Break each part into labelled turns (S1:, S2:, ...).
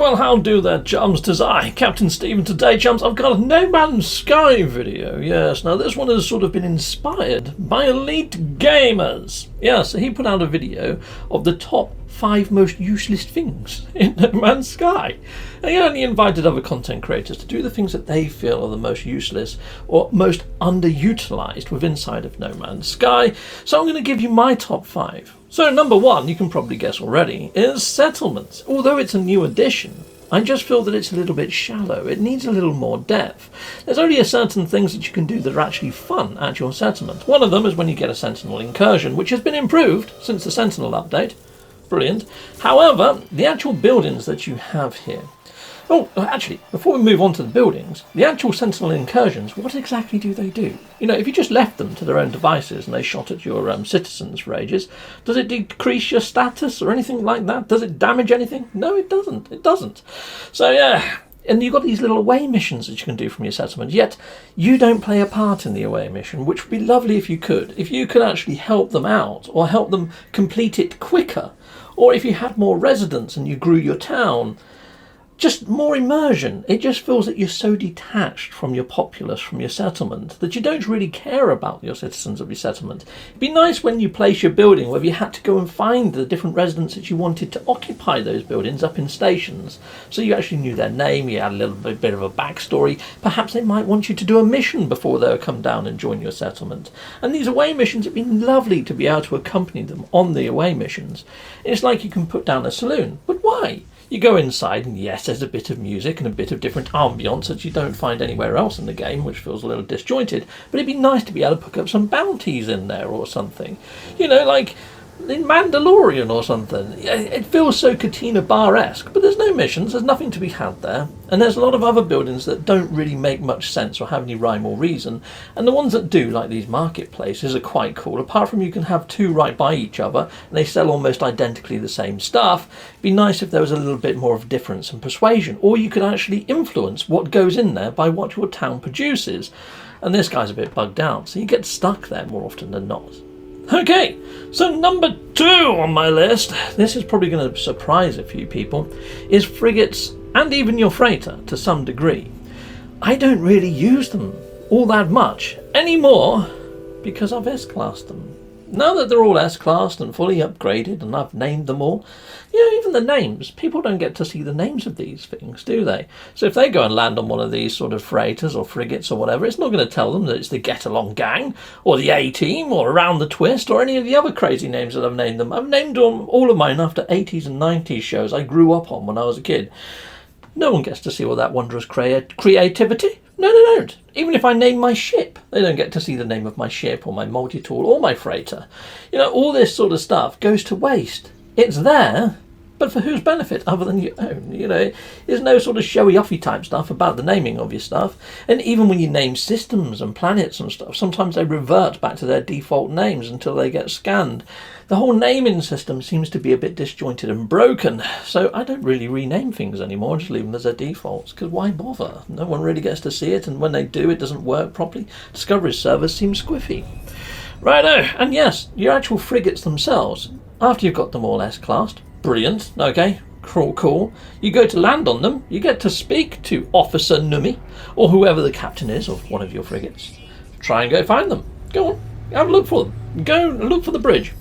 S1: Well, how do there, chums? 'Tis I, Captain Stephen. Today, chums, I've got a No Man's Sky video. Yes, now this one has sort of been inspired by Elite Gamers. Yeah, so he put out a video of the top 5 most useless things in No Man's Sky. And he only invited other content creators to do the things that they feel are the most useless or most underutilized within inside of No Man's Sky. So I'm going to give you my top 5. So number 1, you can probably guess already, is settlements. Although it's a new addition, I just feel that it's a little bit shallow. It needs a little more depth. There's only a certain things that you can do that are actually fun at your settlement. One of them is when you get a Sentinel incursion, which has been improved since the Sentinel update. Brilliant. However, the actual buildings that you have here... Oh, actually, before we move on to the buildings, the actual Sentinel incursions, what exactly do they do? You know, if you just left them to their own devices and they shot at your citizens for ages, does it decrease your status or anything like that? Does it damage anything? No, it doesn't. It doesn't. So, yeah... And you've got these little away missions that you can do from your settlement, yet you don't play a part in the away mission, which would be lovely if you could. If you could actually help them out, or help them complete it quicker, or if you had more residents and you grew your town, just more immersion. It just feels that you're so detached from your populace, from your settlement, that you don't really care about your citizens of your settlement. It'd be nice when you place your building, whether you had to go and find the different residents that you wanted to occupy those buildings up in stations, so you actually knew their name, you had a little bit of a backstory. Perhaps they might want you to do a mission before they would come down and join your settlement. And these away missions, it'd be lovely to be able to accompany them on the away missions. It's like you can put down a saloon, but why? You go inside and yes, there's a bit of music and a bit of different ambience that you don't find anywhere else in the game, which feels a little disjointed, but it'd be nice to be able to pick up some bounties in there or something. You know, like in Mandalorian or something. It feels so Katina Bar-esque, but there's no missions, there's nothing to be had there. And there's a lot of other buildings that don't really make much sense or have any rhyme or reason. And the ones that do, like these marketplaces, are quite cool. Apart from you can have 2 right by each other, and they sell almost identically the same stuff. It'd be nice if there was a little bit more of difference and persuasion. Or you could actually influence what goes in there by what your town produces. And this guy's a bit bugged out, so you get stuck there more often than not. Okay, so number 2 on my list, this is probably going to surprise a few people, is frigates and even your freighter to some degree. I don't really use them all that much anymore because I've S-classed them. Now that they're all S-classed and fully upgraded and I've named them all, you know, even the names, people don't get to see the names of these things, do they? So if they go and land on one of these sort of freighters or frigates or whatever, it's not going to tell them that it's the Get Along Gang or the A-Team or Around the Twist or any of the other crazy names that I've named them. I've named them, all of mine, after 80s and 90s shows I grew up on when I was a kid. No one gets to see all that wondrous creativity. No, they don't. Even if I name my ship, they don't get to see the name of my ship or my multi-tool or my freighter. You know, all this sort of stuff goes to waste. It's there, but for whose benefit other than your own? You know, there's no sort of showy-offy type stuff about the naming of your stuff. And even when you name systems and planets and stuff, sometimes they revert back to their default names until they get scanned. The whole naming system seems to be a bit disjointed and broken, so I don't really rename things anymore, I just leave them as their defaults, because why bother? No one really gets to see it, and when they do, it doesn't work properly. Discovery servers seem squiffy. Righto, and yes, your actual frigates themselves, after you've got them all S-classed, brilliant, okay, cool. You go to land on them, you get to speak to Officer Numi, or whoever the captain is of one of your frigates. Try and go find them. Go on, have a look for them. Go and look for the bridge.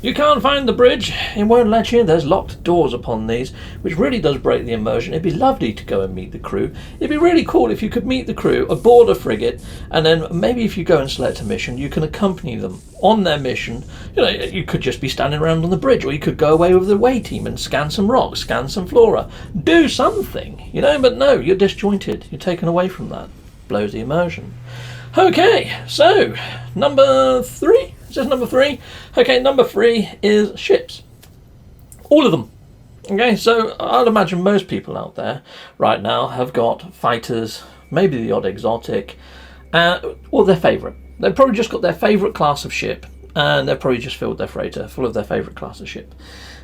S1: You can't find the bridge, it won't let you, there's locked doors upon these, which really does break the immersion. It'd be lovely to go and meet the crew. It'd be really cool if you could meet the crew aboard a frigate, and then maybe if you go and select a mission, you can accompany them on their mission. You know, you could just be standing around on the bridge, or you could go away with the away team and scan some rocks, scan some flora. Do something, you know, but no, you're disjointed. You're taken away from that. Blows the immersion. Okay, so, number 3? Is this number 3? Okay, number 3 is ships. All of them. Okay, so I'd imagine most people out there right now have got fighters, maybe the odd exotic, or their favourite. They've probably just got their favourite class of ship, and they've probably just filled their freighter full of their favourite class of ship.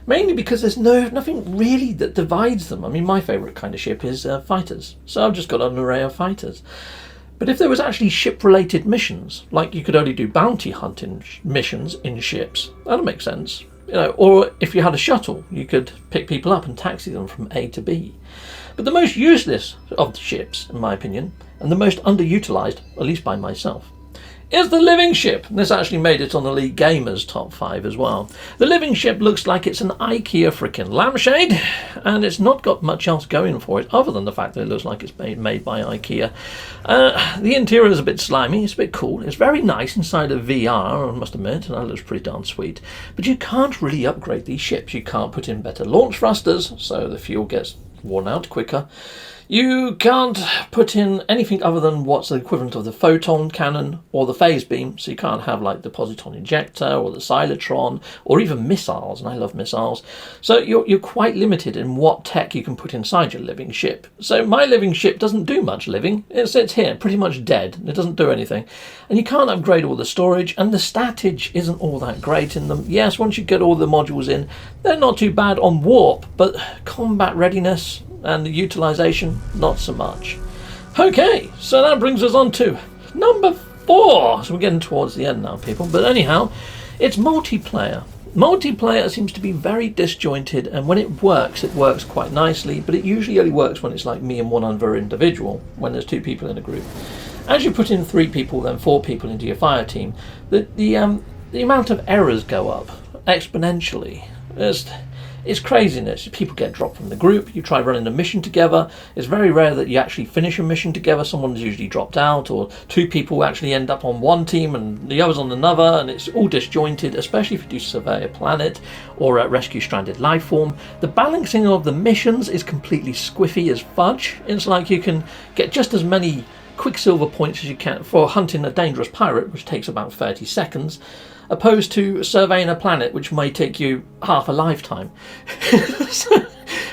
S1: Mainly because there's nothing really that divides them. I mean, my favourite kind of ship is fighters, so I've just got an array of fighters. But if there was actually ship-related missions, like you could only do bounty hunting missions in ships, that'd make sense. or if you had a shuttle, you could pick people up and taxi them from A to B. But the most useless of the ships, in my opinion, and the most underutilised, at least by myself, is the living ship. This actually made it on the League Gamers top 5 as well. The living ship looks like it's an IKEA frickin' lampshade, and it's not got much else going for it other than the fact that it looks like it's made by IKEA. The interior is a bit slimy, it's a bit cool, it's very nice inside of VR, I must admit, and that looks pretty darn sweet. But you can't really upgrade these ships. You can't put in better launch thrusters, so the fuel gets worn out quicker. You can't put in anything other than what's the equivalent of the photon cannon or the phase beam, so you can't have like the positron injector or the Xylotron or even missiles, and I love missiles. So you're quite limited in what tech you can put inside your living ship. So my living ship doesn't do much living. It sits here pretty much dead. It doesn't do anything. And you can't upgrade all the storage, and the statage isn't all that great in them. Yes, once you get all the modules in, they're not too bad on warp, but combat readiness and the utilisation, not so much. Okay, so that brings us on to number 4. So we're getting towards the end now, people. But anyhow, it's multiplayer. Multiplayer seems to be very disjointed, and when it works quite nicely, but it usually only works when it's like me and one other individual, when there's 2 people in a group. As you put in 3 people, then 4 people into your fire team, the amount of errors go up exponentially. It's craziness. People get dropped from the group. You try running a mission together. It's very rare that you actually finish a mission together. Someone's usually dropped out, or 2 people actually end up on one team and the other's on another, and it's all disjointed, especially if you do survey a planet or rescue stranded life form. The balancing of the missions is completely squiffy as fudge. It's like you can get just as many Quicksilver points as you can for hunting a dangerous pirate, which takes about 30 seconds, opposed to surveying a planet, which may take you half a lifetime.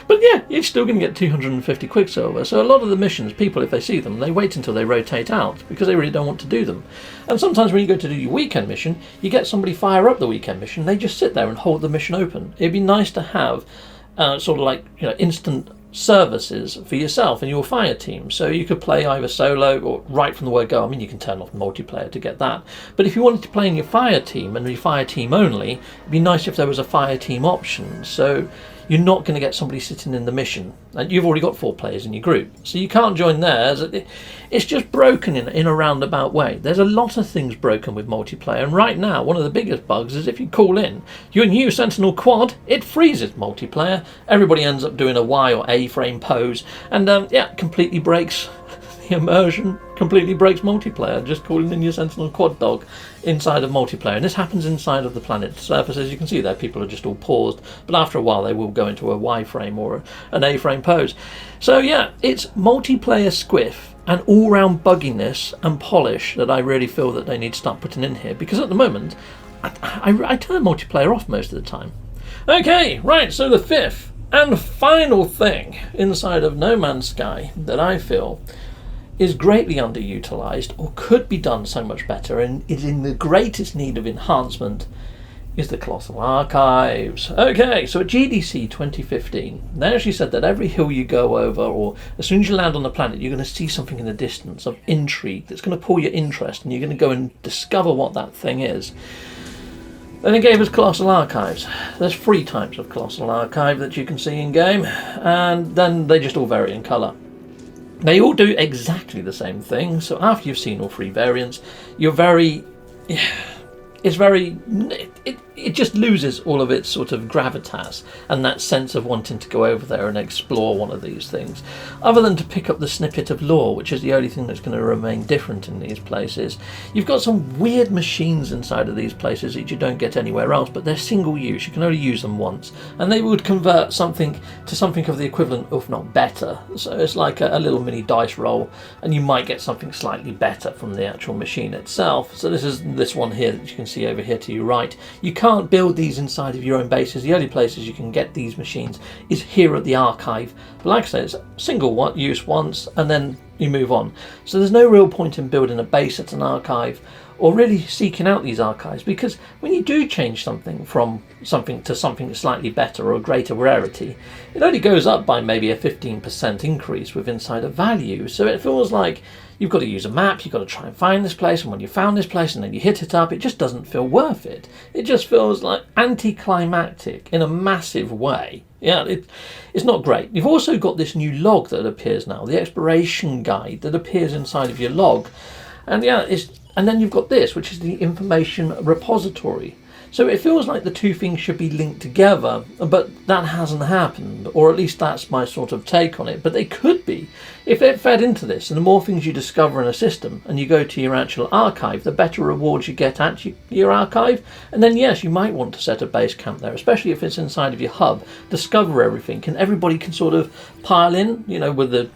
S1: But yeah, you're still going to get 250 Quicksilver. So a lot of the missions, people, if they see them, they wait until they rotate out because they really don't want to do them. And sometimes when you go to do your weekend mission, you get somebody fire up the weekend mission, they just sit there and hold the mission open. It'd be nice to have sort of like, instant services for yourself and your fire team, so you could play either solo or right from the word go. I mean, you can turn off multiplayer to get that, but if you wanted to play in your fire team and your fire team only, it'd be nice if there was a fire team option, so you're not going to get somebody sitting in the mission and you've already got 4 players in your group, so you can't join theirs. It's just broken in a roundabout way. There's a lot of things broken with multiplayer, and right now one of the biggest bugs is if you call in your new Sentinel quad, it freezes multiplayer. Everybody ends up doing a Y or A frame pose, and completely breaks the immersion, completely breaks multiplayer, just calling in your Sentinel quad dog inside of multiplayer. And this happens inside of the planet's surface. As you can see there, people are just all paused, but after a while they will go into a Y frame or an A frame pose. So yeah, it's multiplayer squiff and all-round bugginess and polish that I really feel that they need to start putting in here, because at the moment I turn multiplayer off most of the time. Okay, right, so the 5th and final thing inside of No Man's Sky that I feel is greatly underutilised or could be done so much better and is in the greatest need of enhancement is the Colossal Archives. Okay, so at GDC 2015, they actually said that every hill you go over, or as soon as you land on the planet, you're going to see something in the distance of intrigue that's going to pull your interest, and you're going to go and discover what that thing is. Then it gave us Colossal Archives. There's 3 types of Colossal Archive that you can see in game, and then they just all vary in colour. They all do exactly the same thing, so after you've seen all 3 variants, it just loses all of its sort of gravitas and that sense of wanting to go over there and explore one of these things, other than to pick up the snippet of lore, which is the only thing that's going to remain different in these places. You've got some weird machines inside of these places that you don't get anywhere else, but they're single use. You can only use them once, and they would convert something to something of the equivalent, if not better. So it's like a little mini dice roll, and you might get something slightly better from the actual machine itself. So this is this one here that you can see over here to your right. You can't build these inside of your own bases. The only places you can get these machines is here at the archive, but like I say, it's single use once and then you move on. So there's no real point in building a base at an archive or really seeking out these archives, because when you do change something from something to something slightly better or greater rarity, it only goes up by maybe a 15% increase with insider value. So it feels like you've got to use a map, you've got to try and find this place, and when you found this place and then you hit it up, it just doesn't feel worth it. It just feels like anticlimactic in a massive way. Yeah, it's not great. You've also got this new log that appears now, the exploration guide that appears inside of your log. And yeah, and then you've got this, which is the information repository. So it feels like the two things should be linked together, but that hasn't happened, or at least that's my sort of take on it. But they could be. If it fed into this, and the more things you discover in a system, and you go to your actual archive, the better rewards you get at your archive. And then yes, you might want to set a base camp there, especially if it's inside of your hub. Discover everything, and everybody can sort of pile in, with it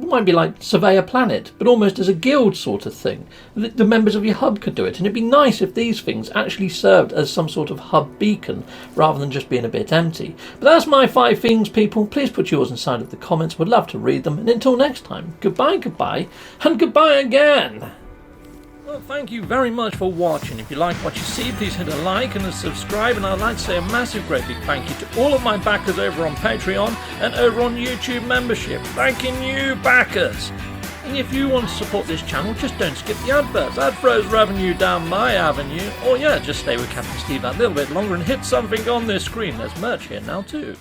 S1: might be like survey a planet, but almost as a guild sort of thing. The members of your hub could do it, and it'd be nice if these things actually served as some sort of hub beacon rather than just being a bit empty. But that's my 5 things, people. Please put yours inside of the comments. Would love to read them. And until next time, goodbye, and goodbye again. Well, thank you very much for watching. If you like what you see, please hit a like and a subscribe. And I'd like to say a massive, great big thank you to all of my backers over on Patreon and over on YouTube membership. Thanking you, backers. And if you want to support this channel, just don't skip the adverts. That throws revenue down my avenue. Or yeah, just stay with Captain Steve that little bit longer and hit something on this screen. There's merch here now too.